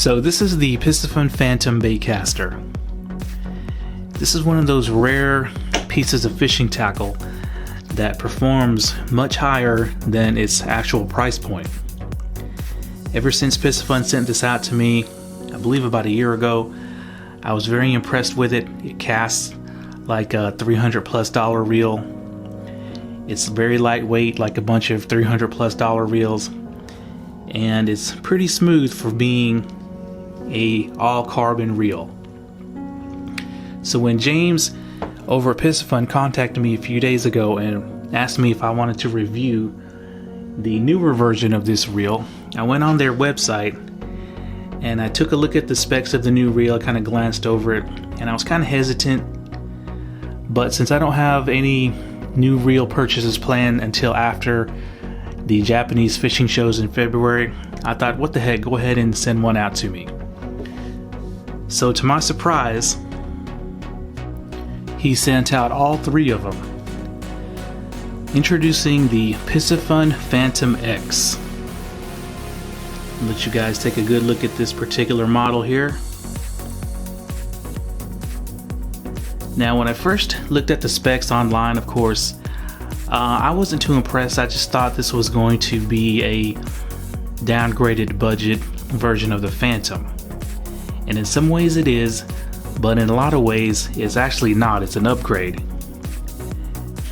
So this is the Piscifun Phatom Baitcaster. This is one of those rare pieces of fishing tackle that performs much higher than its actual price point. Ever since Piscifun sent this out to me, I believe about a year ago, I was very impressed with it. It casts like a $300+ reel. It's very lightweight, like a bunch of $300+ reels, and it's pretty smooth for being a all carbon reel. So when James over at Piscifun contacted me a few days ago and asked me if I wanted to review the newer version of this reel, I went on their website and I took a look at the specs of the new reel. I kind of glanced over it and I was kind of hesitant, but since I don't have any new reel purchases planned until after the Japanese fishing shows in February, I thought, what the heck, go ahead and send one out to me. So to my surprise, he sent out all three of them. Introducing the Piscifun Phatom X. I'll let you guys take a good look at this particular model here. Now when I first looked at the specs online, of course, I wasn't too impressed. I just thought this was going to be a downgraded budget version of the Phatom. And in some ways it is, but in a lot of ways it's actually not. It's an upgrade.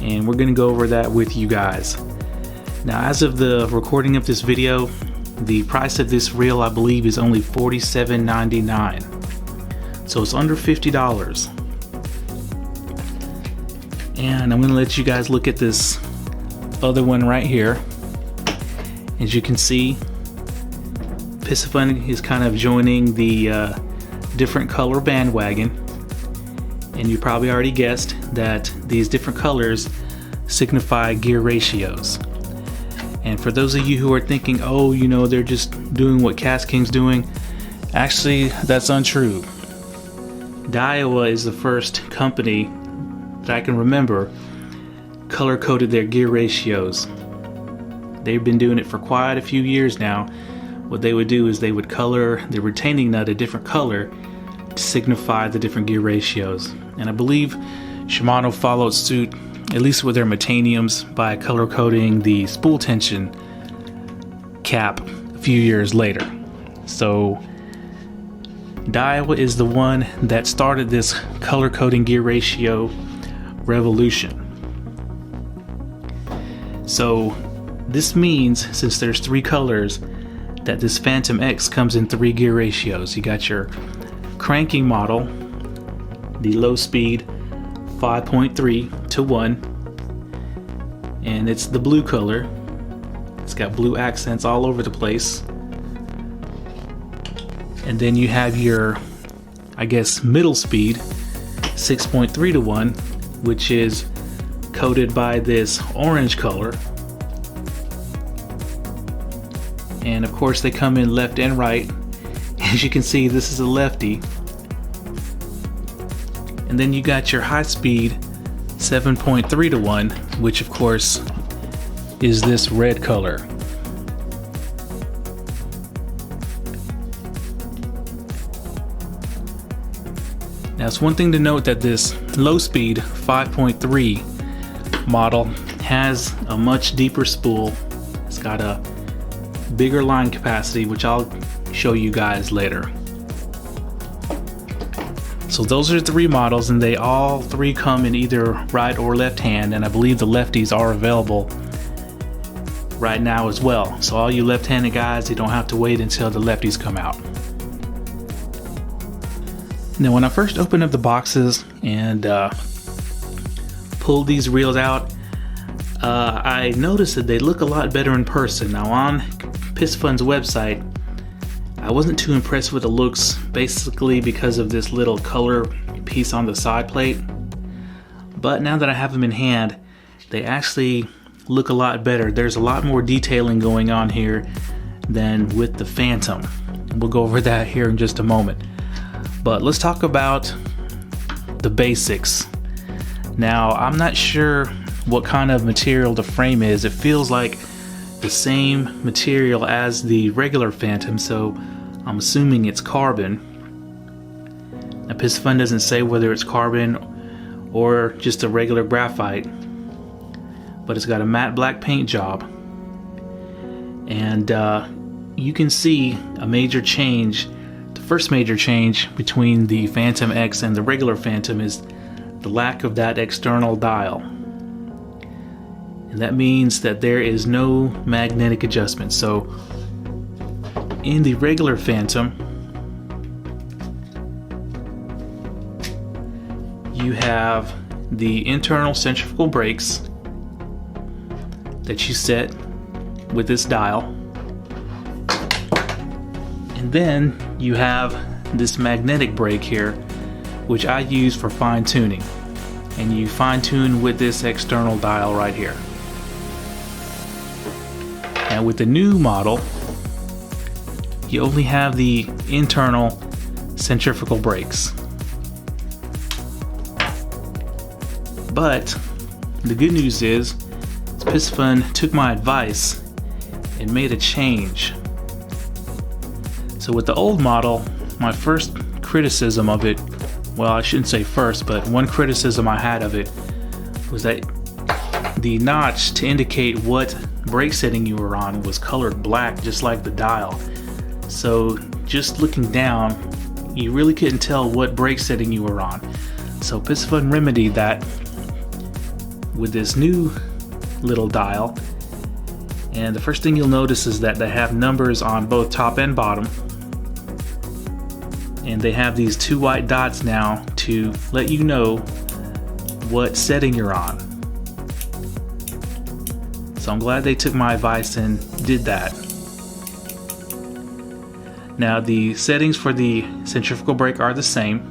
And we're going to go over that with you guys. Now, as of the recording of this video, the price of this reel I believe is only $47.99. So it's under $50. And I'm going to let you guys look at this other one right here. As you can see, Piscifun is kind of joining the different color bandwagon. And you probably already guessed that these different colors signify gear ratios. And for those of you who are thinking, oh, you know, they're just doing what KASTKING's doing, actually, that's untrue. DAIWA is the first company that I can remember color-coded their gear ratios. They've been doing it for quite a few years now. What they would do is they would color the retaining nut a different color to signify the different gear ratios. And I believe Shimano followed suit, at least with their METANIUMs, by color-coding the spool tension cap a few years later. So DAIWA is the one that started this color-coding gear ratio revolution. So this means, since there's three colors, that this Phatom X comes in three gear ratios. You got your cranking model, the low speed 5.3 to 1, and it's the blue color. It's got blue accents all over the place. And then you have your, I guess, middle speed 6.3 to 1, which is coated by this orange color. And of course they come in left and right. As you can see, this is a lefty. And then you got your high speed 7.3 to 1, which of course is this red color. Now it's one thing to note that this low speed 5.3 model has a much deeper spool. It's got a bigger line capacity, which I'll show you guys later. So those are three models, and they all three come in either right or left hand, and I believe the lefties are available right now as well. So all you left-handed guys, you don't have to wait until the lefties come out. Now when I first opened up the boxes and pulled these reels out, I noticed that they look a lot better in person. Now on Piscifun's website, I wasn't too impressed with the looks, basically because of this little color piece on the side plate. But now that I have them in hand, they actually look a lot better. There's a lot more detailing going on here than with the Phatom. We'll go over that here in just a moment. But let's talk about the basics. Now, I'm not sure what kind of material the frame is. It feels like the same material as the regular Phatom, so I'm assuming it's carbon. Now Piscifun doesn't say whether it's carbon or just a regular graphite, but it's got a matte black paint job, and you can see a major change. The first major change between the Phatom X and the regular Phatom is the lack of that external dial, and that means that there is no magnetic adjustment. So in the regular Phatom, you have the internal centrifugal brakes that you set with this dial, and then you have this magnetic brake here, which I use for fine tuning, and you fine tune with this external dial right here. Now with the new model, you only have the internal centrifugal brakes. But the good news is Piscifun took my advice and made a change. So with the old model, my first criticism of it, well, I shouldn't say first, but one criticism I had of it was that the notch to indicate what brake setting you were on was colored black, just like the dial. So just looking down, you really couldn't tell what brake setting you were on. So Piscifun remedied that with this new little dial, and the first thing you'll notice is that they have numbers on both top and bottom, and they have these two white dots now to let you know what setting you're on. So I'm glad they took my advice and did that. Now the settings for the centrifugal brake are the same.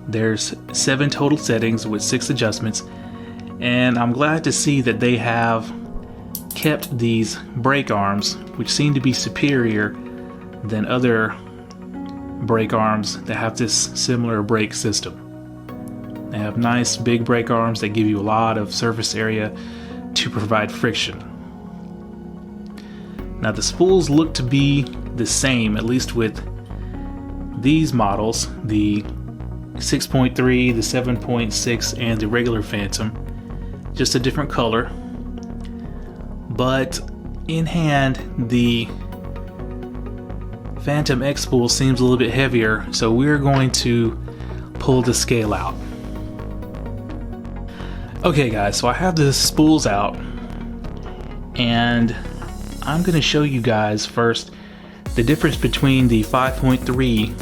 There's 7 total settings with 6 adjustments, and I'm glad to see that they have kept these brake arms, which seem to be superior than other brake arms that have this similar brake system. They have nice big brake arms that give you a lot of surface area to provide friction. Now the spools look to be the same, at least with these models, the 6.3, the 7.6, and the regular Phatom. Just a different color, but in hand the Phatom X spool seems a little bit heavier, so we're going to pull the scale out. Okay guys, so I have the spools out, and I'm going to show you guys first the difference between the 5.3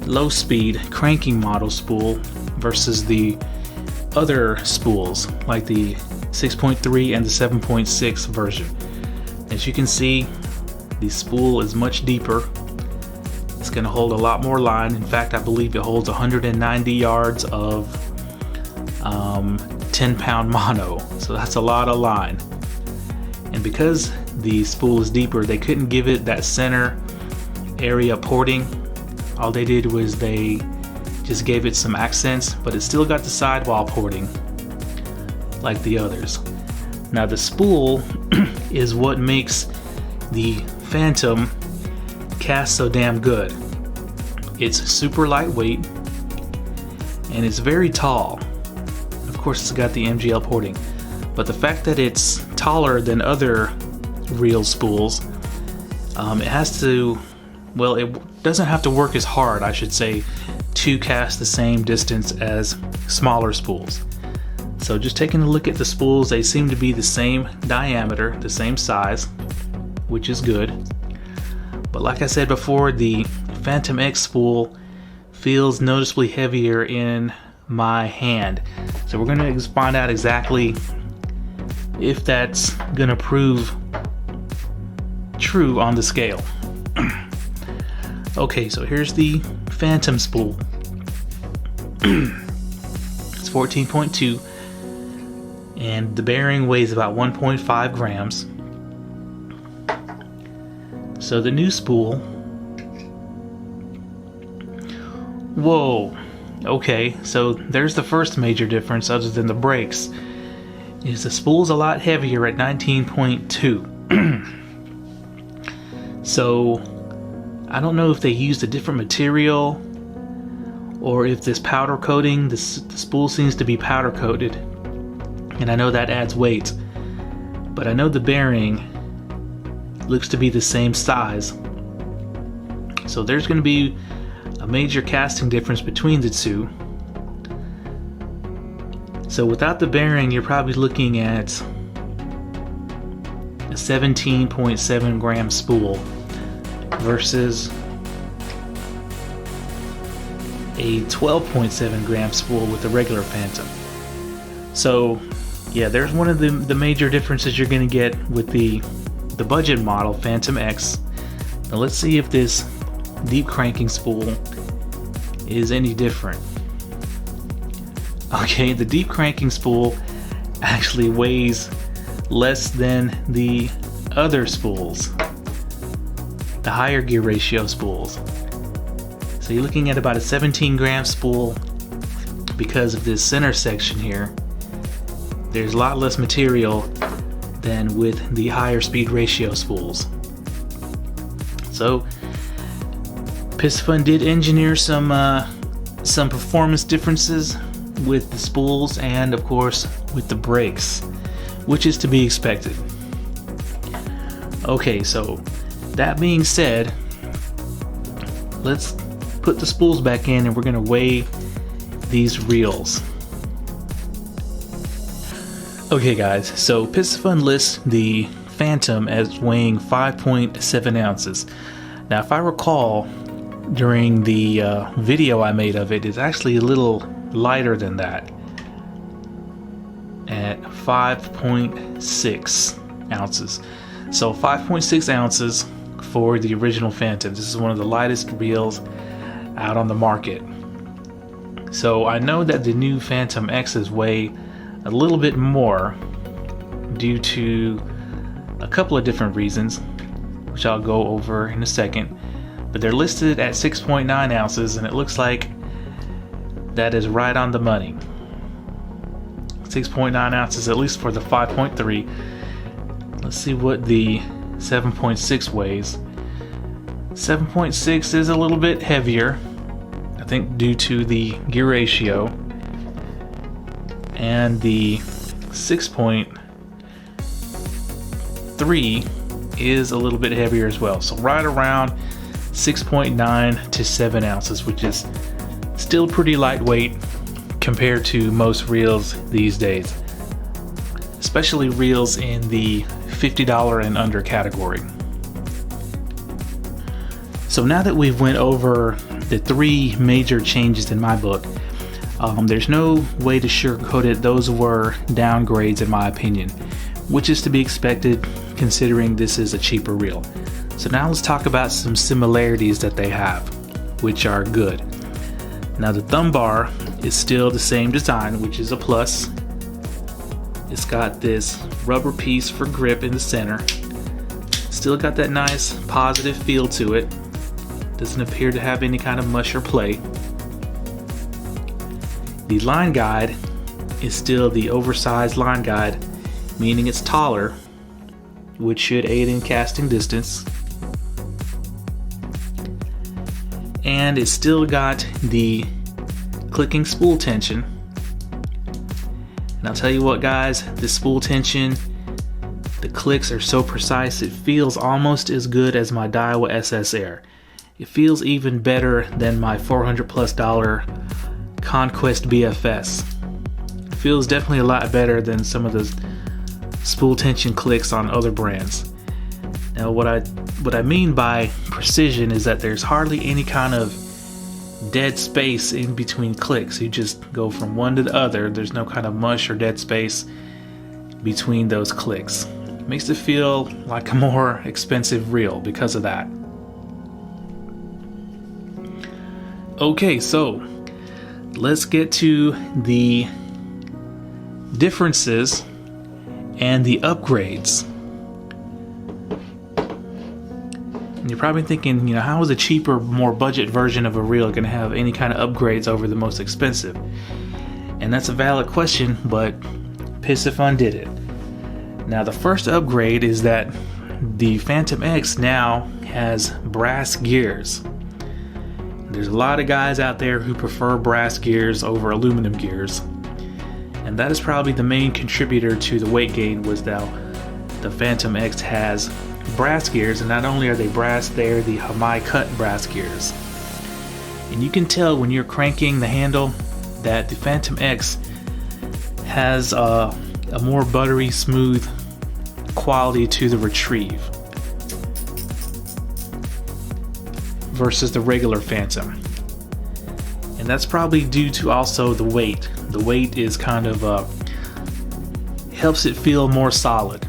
low speed cranking model spool versus the other spools like the 6.3 and the 7.6 version. As you can see, the spool is much deeper. It's going to hold a lot more line. In fact, I believe it holds 190 yards of 10-pound mono, so that's a lot of line. And because the spool is deeper, they couldn't give it that center area porting. All they did was they just gave it some accents, but it still got the sidewall porting like the others. Now the spool is what makes the Phatom cast so damn good. It's super lightweight and it's very tall. Of course it's got the MGL porting, but the fact that it's taller than other real spools, it has to, well, it doesn't have to work as hard, I should say, to cast the same distance as smaller spools. So just taking a look at the spools, they seem to be the same diameter, the same size, which is good. But like I said before, the Phatom X spool feels noticeably heavier in my hand. So we're going to find out exactly if that's going to prove true on the scale. Okay, so here's the Phatom spool. It's 14.2 and the bearing weighs about 1.5 grams. So the new spool, whoa, okay, so there's the first major difference other than the brakes, is the spool's a lot heavier at 19.2. So I don't know if they used a different material or if this powder coating, the spool seems to be powder coated, and I know that adds weight, but I know the bearing looks to be the same size, so there's going to be a major casting difference between the two. So without the bearing, you're probably looking at a 17.7 gram spool versus a 12.7 gram spool with the regular Phatom. So yeah, there's one of the major differences you're going to get with the budget model Phatom X. Now let's see if this deep cranking spool is any different. Okay, the deep cranking spool actually weighs less than the other spools, the higher gear ratio spools. So you're looking at about a 17 gram spool because of this center section here. There's a lot less material than with the higher speed ratio spools. So Piscifun did engineer some performance differences with the spools and of course with the brakes, which is to be expected. Okay, so that being said, let's put the spools back in and we're going to weigh these reels. Okay guys, so Piscifun lists the Phatom as weighing 5.7 ounces. Now if I recall, during the video I made of it, it's actually a little lighter than that at 5.6 ounces. So 5.6 ounces for the original Phatom. This is one of the lightest reels out on the market. So I know that the new Phatom X's weigh a little bit more due to a couple of different reasons, which I'll go over in a second. But they're listed at 6.9 ounces, and it looks like that is right on the money. 6.9 ounces, at least for the 5.3. Let's see what the 7.6 weighs. 7.6 is a little bit heavier, I think due to the gear ratio, and the 6.3 is a little bit heavier as well. So right around 6.9 to 7 ounces, which is still pretty lightweight compared to most reels these days, especially reels in the $50 and under category. So now that we've went over the three major changes in my book, there's no way to sugarcoat it. Those were downgrades in my opinion, which is to be expected considering this is a cheaper reel. So now let's talk about some similarities that they have, which are good. Now the thumb bar is still the same design, which is a plus. It's got this rubber piece for grip in the center. Still got that nice positive feel to it. Doesn't appear to have any kind of mush or play. The line guide is still the oversized line guide, meaning it's taller, which should aid in casting distance. And it's still got the clicking spool tension. And I'll tell you what guys, this spool tension, the clicks are so precise, it feels almost as good as my DAIWA SS Air. It feels even better than my $400+ Conquest BFS. It feels definitely a lot better than some of the spool tension clicks on other brands. Now what I mean by precision is that there's hardly any kind of dead space in between clicks. You just go from one to the other. There's no kind of mush or dead space between those clicks. It makes it feel like a more expensive reel because of that. Okay, so let's get to the differences and the upgrades. And you're probably thinking, you know, how is a cheaper, more budget version of a reel going to have any kind of upgrades over the most expensive? And that's a valid question, but Piscifun did it. Now the first upgrade is that the Phatom X now has brass gears. There's a lot of guys out there who prefer brass gears over aluminum gears, and that is probably the main contributor to the weight gain. Was now the Phatom X has brass gears, and not only are they brass, they're the Hamai cut brass gears. And you can tell when you're cranking the handle that the Phatom X has a more buttery smooth quality to the retrieve versus the regular Phatom. And that's probably due to also the weight. The weight is kind of helps it feel more solid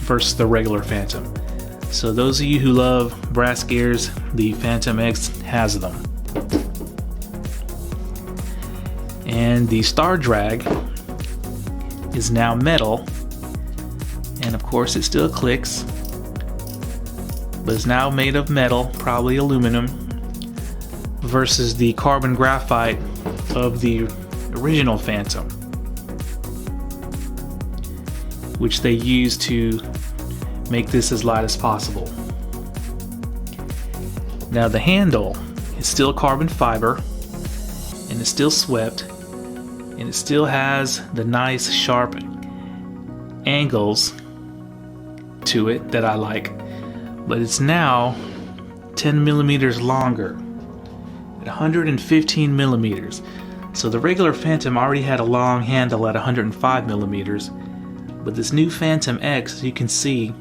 versus the regular Phatom. So those of you who love brass gears, the Phatom X has them. And the star drag is now metal, and of course it still clicks, but it's now made of metal, probably aluminum, versus the carbon graphite of the original Phatom, which they used to make this as light as possible. Now the handle is still carbon fiber, and it's still swept, and it still has the nice sharp angles to it that I like, but it's now 10 millimeters longer at 115 millimeters. So the regular Phatom already had a long handle at 105 millimeters, but this new Phatom X, as you can see,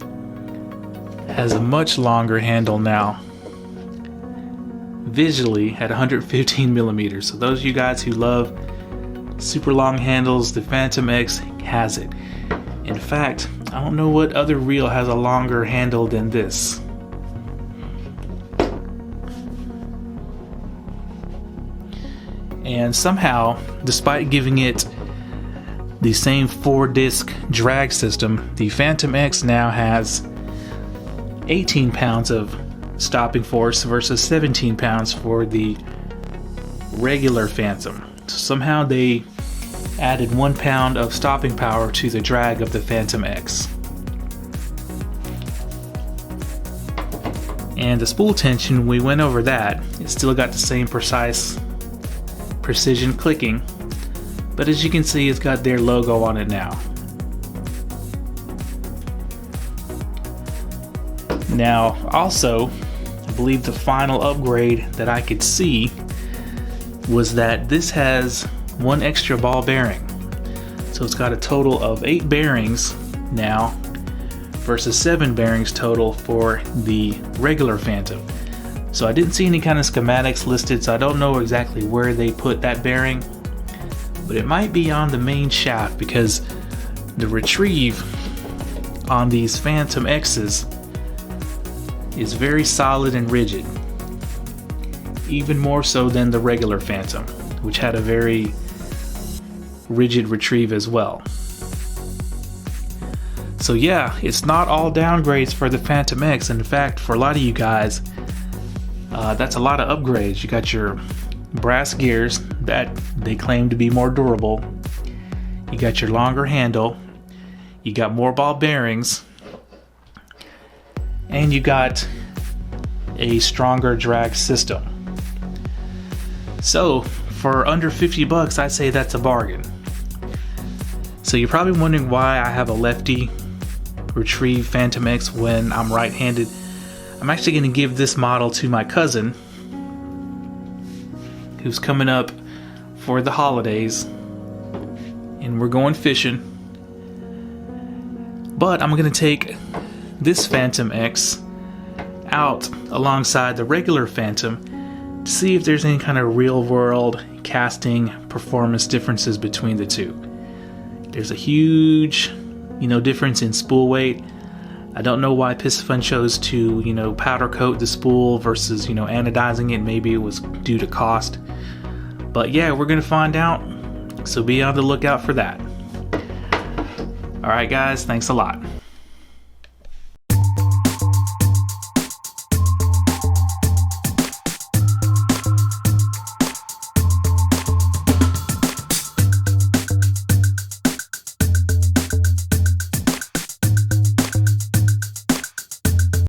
has a much longer handle now, visually at 115 millimeters. So those of you guys who love super long handles, the Phatom X has it. In fact, I don't know what other reel has a longer handle than this. And somehow, despite giving it the same 4-disc drag system, the Phatom X now has 18 pounds of stopping force versus 17 pounds for the regular Phatom. So somehow they added 1 pound of stopping power to the drag of the Phatom X. And the spool tension, we went over that. It still got the same precision clicking, but as you can see, it's got their logo on it now. Now, also, I believe the final upgrade that I could see was that this has 1 extra ball bearing. So it's got a total of 8 bearings now versus 7 bearings total for the regular Phatom. So I didn't see any kind of schematics listed, so I don't know exactly where they put that bearing, but it might be on the main shaft, because the retrieve on these Phatom X's is very solid and rigid, even more so than the regular Phatom, which had a very rigid retrieve as well. So yeah, it's not all downgrades for the Phatom X. In fact, for a lot of you guys, that's a lot of upgrades. You got your brass gears that they claim to be more durable. You got your longer handle. You got more ball bearings. And you got a stronger drag system. So for under 50 bucks, I'd say that's a bargain. So you're probably wondering why I have a lefty retrieve Phatom X when I'm right-handed. I'm actually going to give this model to my cousin who's coming up for the holidays, and we're going fishing. But I'm going to take this Phatom X out alongside the regular Phatom to see if there's any kind of real-world casting performance differences between the two. There's a huge, difference in spool weight. I don't know why Piscifun chose to, powder coat the spool versus, anodizing it. Maybe it was due to cost. But yeah, we're going to find out. So be on the lookout for that. Alright guys, thanks a lot.